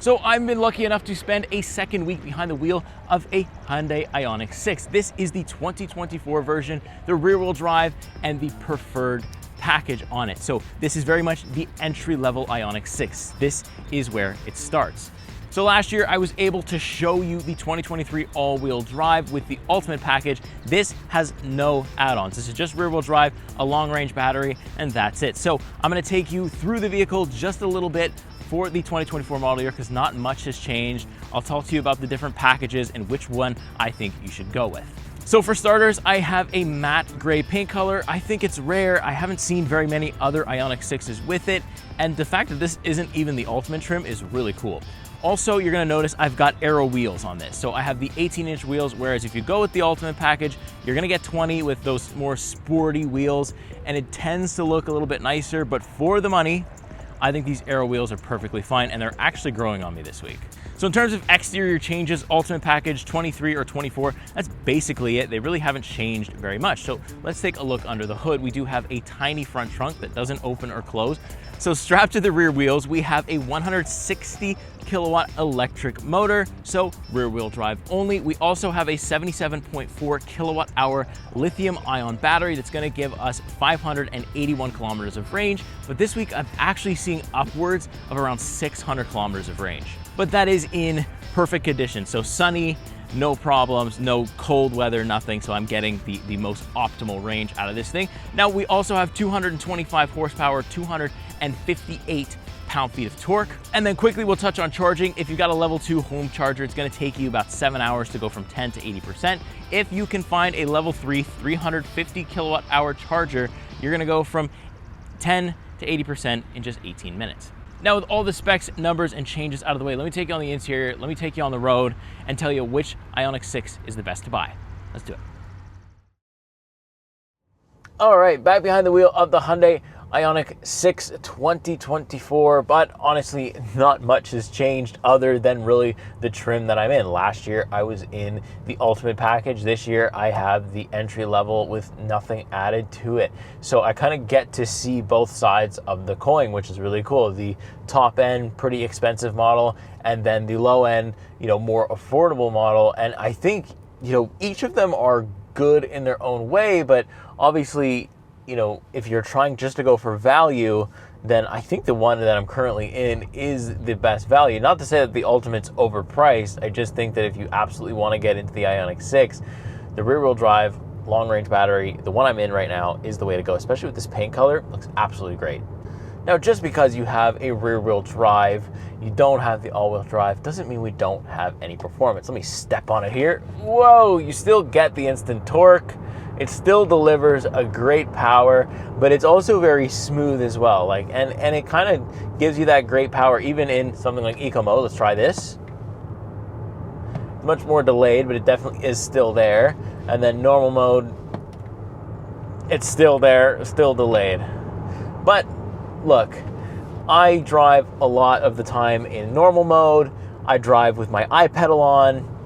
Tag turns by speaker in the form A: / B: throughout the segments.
A: So I've been lucky enough to spend a second week behind the wheel of a Hyundai IONIQ 6. This is the 2024 version, the rear-wheel drive, and the preferred package on it. So this is very much the entry-level IONIQ 6. This is where it starts. So last year I was able to show you the 2023 all-wheel drive with the Ultimate package. This has no add-ons. This is just rear-wheel drive, a long-range battery, and that's it. So I'm gonna take you through the vehicle just a little bit for the 2024 model year because not much has changed. I'll talk to you about the different packages and which one I think you should go with. So for starters, I have a matte gray paint color. I think it's rare. I haven't seen very many other IONIQ 6s with it. And the fact that this isn't even the Ultimate trim is really cool. Also, you're gonna notice I've got aero wheels on this. So I have the 18-inch wheels, whereas if you go with the Ultimate package, you're gonna get 20 with those more sporty wheels, and it tends to look a little bit nicer, but for the money, I think these aero wheels are perfectly fine, and they're actually growing on me this week. So in terms of exterior changes, Ultimate package 23 or 24, that's basically it. They really haven't changed very much. So let's take a look under the hood. We do have a tiny front trunk that doesn't open or close. So strapped to the rear wheels, we have a 160 kilowatt electric motor, so rear wheel drive only. We also have a 77.4 kilowatt hour lithium ion battery that's gonna give us 581 kilometers of range. But this week I'm actually seeing upwards of around 600 kilometers of range. But that is in perfect condition. So sunny, no problems, no cold weather, nothing. So I'm getting the most optimal range out of this thing. Now we also have 225 horsepower, 258 pound-feet of torque. And then quickly we'll touch on charging. If you've got a level 2 home charger, it's gonna take you about 7 hours to go from 10 to 80%. If you can find a level 3 350 kilowatt hour charger, you're gonna go from 10 to 80% in just 18 minutes. Now with all the specs, numbers, and changes out of the way, let me take you on the interior, let me take you on the road, and tell you which IONIQ 6 is the best to buy. Let's do it. All right, back behind the wheel of the Hyundai IONIQ 6 2024, but honestly, not much has changed other than really the trim that I'm in. Last year, I was in the Ultimate package. This year, I have the entry level with nothing added to it. So I kind of get to see both sides of the coin, which is really cool. The top end, pretty expensive model, and then the low end, more affordable model. And I think, each of them are good in their own way, but obviously, if you're trying just to go for value, then I think the one that I'm currently in is the best value. Not to say that the Ultimate's overpriced. I just think that if you absolutely want to get into the IONIQ 6, the rear-wheel drive, long-range battery, the one I'm in right now, is the way to go, especially with this paint color. It looks absolutely great. Now, just because you have a rear-wheel drive, you don't have the all-wheel drive, doesn't mean we don't have any performance. Let me step on it here. Whoa, you still get the instant torque. It still delivers a great power, but it's also very smooth as well. And it kind of gives you that great power even in something like eco mode. Let's try this. It's much more delayed, but it definitely is still there. And then normal mode, it's still there, still delayed. But look, I drive a lot of the time in normal mode. I drive with my iPedal on,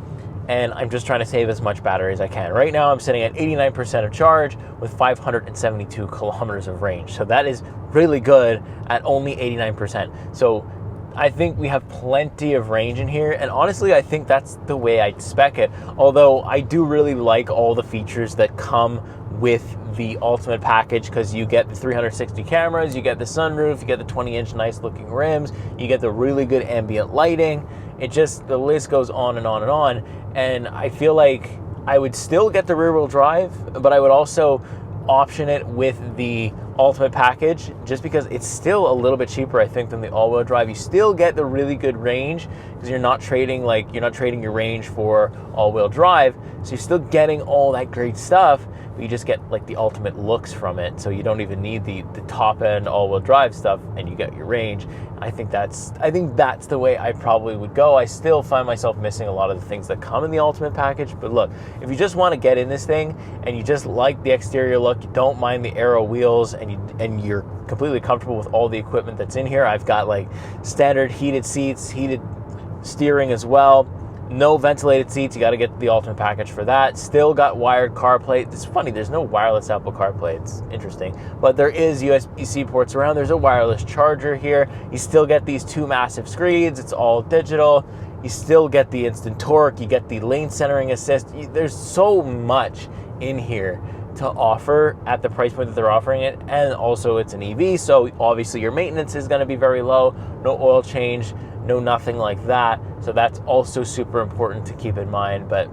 A: and I'm just trying to save as much battery as I can. Right now, I'm sitting at 89% of charge with 572 kilometers of range. So that is really good at only 89%. So I think we have plenty of range in here. And honestly, I think that's the way I'd spec it. Although I do really like all the features that come with the Ultimate package, because you get the 360 cameras, you get the sunroof, you get the 20-inch nice looking rims, you get the really good ambient lighting. The list goes on and on and on. And I feel like I would still get the rear-wheel drive, but I would also option it with the Ultimate package, just because it's still a little bit cheaper, I think, than the all-wheel drive. You still get the really good range because you're not trading your range for all-wheel drive. So you're still getting all that great stuff, but you just get the Ultimate looks from it. So you don't even need the top end all-wheel drive stuff, and you get your range. I think that's the way I probably would go. I still find myself missing a lot of the things that come in the Ultimate package. But look, if you just want to get in this thing and you just like the exterior look, you don't mind the aero wheels, and you're completely comfortable with all the equipment that's in here. I've got standard heated seats, heated steering as well. No ventilated seats, you got to get the ultimate package for that. Still got wired CarPlay. It's funny, there's no wireless Apple CarPlay, it's interesting. But there is USB-C ports around, there's a wireless charger here. You still get these 2 massive screens, it's all digital. You still get the instant torque, you get the lane centering assist. There's so much in here to offer at the price point that they're offering it, and also it's an EV, so obviously your maintenance is going to be very low. No oil change, no nothing like that, so that's also super important to keep in mind. But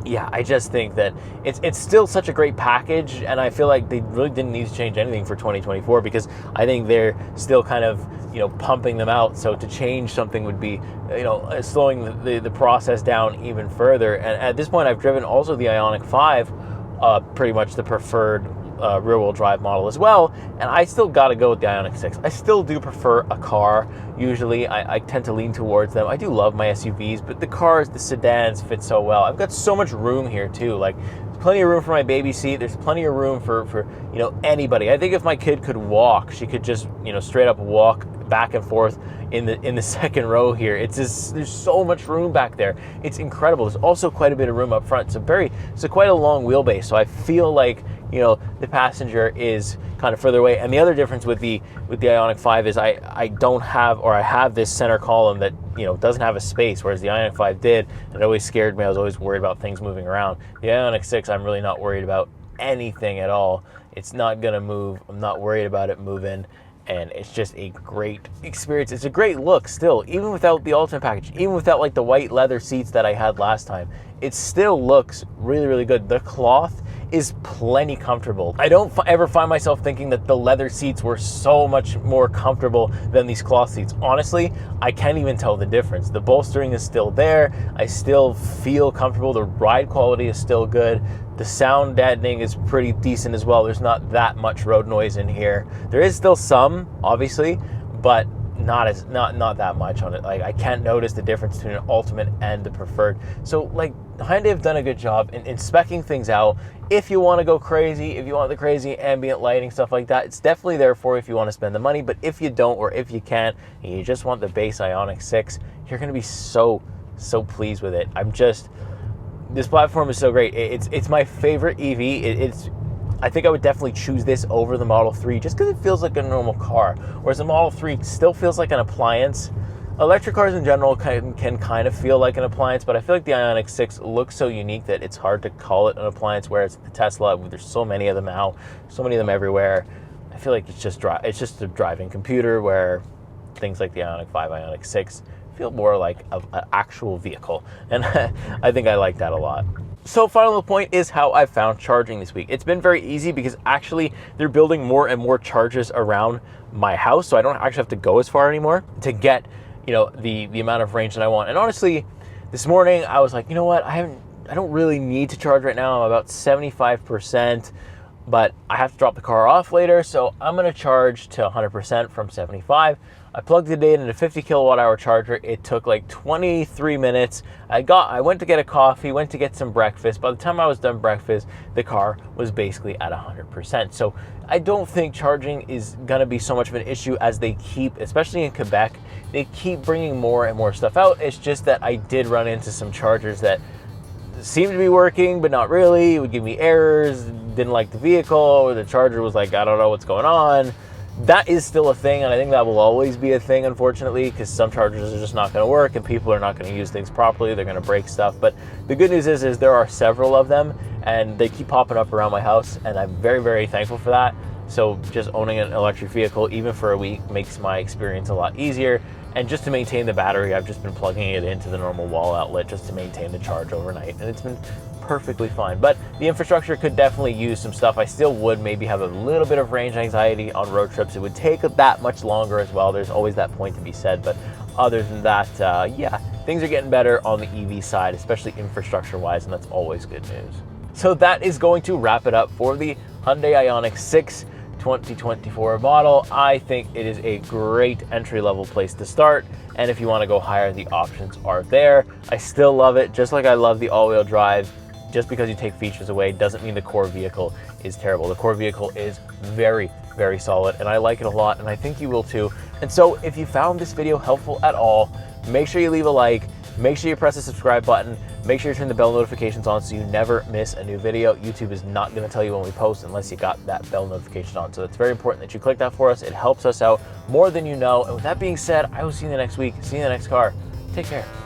A: yeah, I just think that it's still such a great package, and I feel like they really didn't need to change anything for 2024, because I think they're still kind of, you know, pumping them out. So to change something would be, you know, slowing the process down even further. And at this point, I've driven also the IONIQ 5, pretty much the preferred rear-wheel drive model as well, and I still got to go with the IONIQ 6. I still do prefer a car. Usually I tend to lean towards them. I do love my SUVs, but the cars, the sedans fit so well. I've got so much room here too. Like, there's plenty of room for my baby seat. There's plenty of room for you know, anybody. I think if my kid could walk, she could just, you know, straight up walk back and forth in the second row here. It's just, there's so much room back there. It's incredible. There's also quite a bit of room up front. So quite a long wheelbase. So I feel like, you know, the passenger is kind of further away. And the other difference with the IONIQ 5 is I don't have, or I have this center column that, you know, doesn't have a space, whereas the IONIQ 5 did. And it always scared me. I was always worried about things moving around. The IONIQ 6, I'm really not worried about anything at all. It's not gonna move. I'm not worried about it moving. And it's just a great experience. It's a great look still, even without the ultimate package, even without like the white leather seats that I had last time. It still looks really, really good. The cloth is plenty comfortable. I don't ever find myself thinking that the leather seats were so much more comfortable than these cloth seats. Honestly, I can't even tell the difference. The bolstering is still there. I still feel comfortable. The ride quality is still good. The sound deadening is pretty decent as well. There's not that much road noise in here. There is still some, obviously, but not that much on it. Like, I can't notice the difference between an Ultimate and the Preferred. So like, Hyundai have done a good job in speccing things out. If you want to go crazy, if you want the crazy ambient lighting, stuff like that, it's definitely there for you if you want to spend the money. But if you don't, or if you can't, and you just want the base IONIQ 6, you're going to be so pleased with it. This platform is so great. It's my favorite EV. I think I would definitely choose this over the Model 3 just because it feels like a normal car, whereas the Model 3 still feels like an appliance. Electric cars in general can kind of feel like an appliance, but I feel like the IONIQ 6 looks so unique that it's hard to call it an appliance, whereas the Tesla, there's so many of them now, so many of them everywhere. I feel like it's just a driving computer, where things like the IONIQ 5, IONIQ 6 feel more like an actual vehicle, and I think I like that a lot. So final point is how I found charging this week. It's been very easy because actually they're building more and more chargers around my house, so I don't actually have to go as far anymore to get, you know, the amount of range that I want. And honestly, this morning I was like, you know what, I don't really need to charge right now. I'm about 75%, but I have to drop the car off later, so I'm gonna charge to 100% from 75. I plugged it in a 50 kilowatt hour charger. It took like 23 minutes. I went to get a coffee, went to get some breakfast. By the time I was done breakfast, the car was basically at 100%. So I don't think charging is gonna be so much of an issue as they keep, especially in Quebec, they keep bringing more and more stuff out. It's just that I did run into some chargers that seemed to be working, but not really. It would give me errors, didn't like the vehicle, or the charger was like, I don't know what's going on. That is still a thing, and I think that will always be a thing, unfortunately, because some chargers are just not going to work and people are not going to use things properly. They're going to break stuff. But the good news is there are several of them, and they keep popping up around my house, and I'm very, very thankful for that. So just owning an electric vehicle, even for a week, makes my experience a lot easier. And just to maintain the battery, I've just been plugging it into the normal wall outlet just to maintain the charge overnight, and it's been perfectly fine. But the infrastructure could definitely use some stuff. I still would maybe have a little bit of range anxiety on road trips. It would take that much longer as well. There's always that point to be said, but other than that, yeah, things are getting better on the EV side, especially infrastructure wise, and that's always good news. So that is going to wrap it up for the Hyundai IONIQ 6 2024 model. I think it is a great entry-level place to start, and if you want to go higher, the options are there. I still love it, just like I love the all-wheel drive. Just because you take features away doesn't mean the core vehicle is terrible. The core vehicle is very, very solid, and I like it a lot, and I think you will too. And so if you found this video helpful at all, make sure you leave a like, Make sure you press the subscribe button. Make sure you turn the bell notifications on so you never miss a new video. YouTube is not going to tell you when we post unless you got that bell notification on. So it's very important that you click that for us. It helps us out more than you know. And with that being said, I will see you in the next week. See you in the next car. Take care.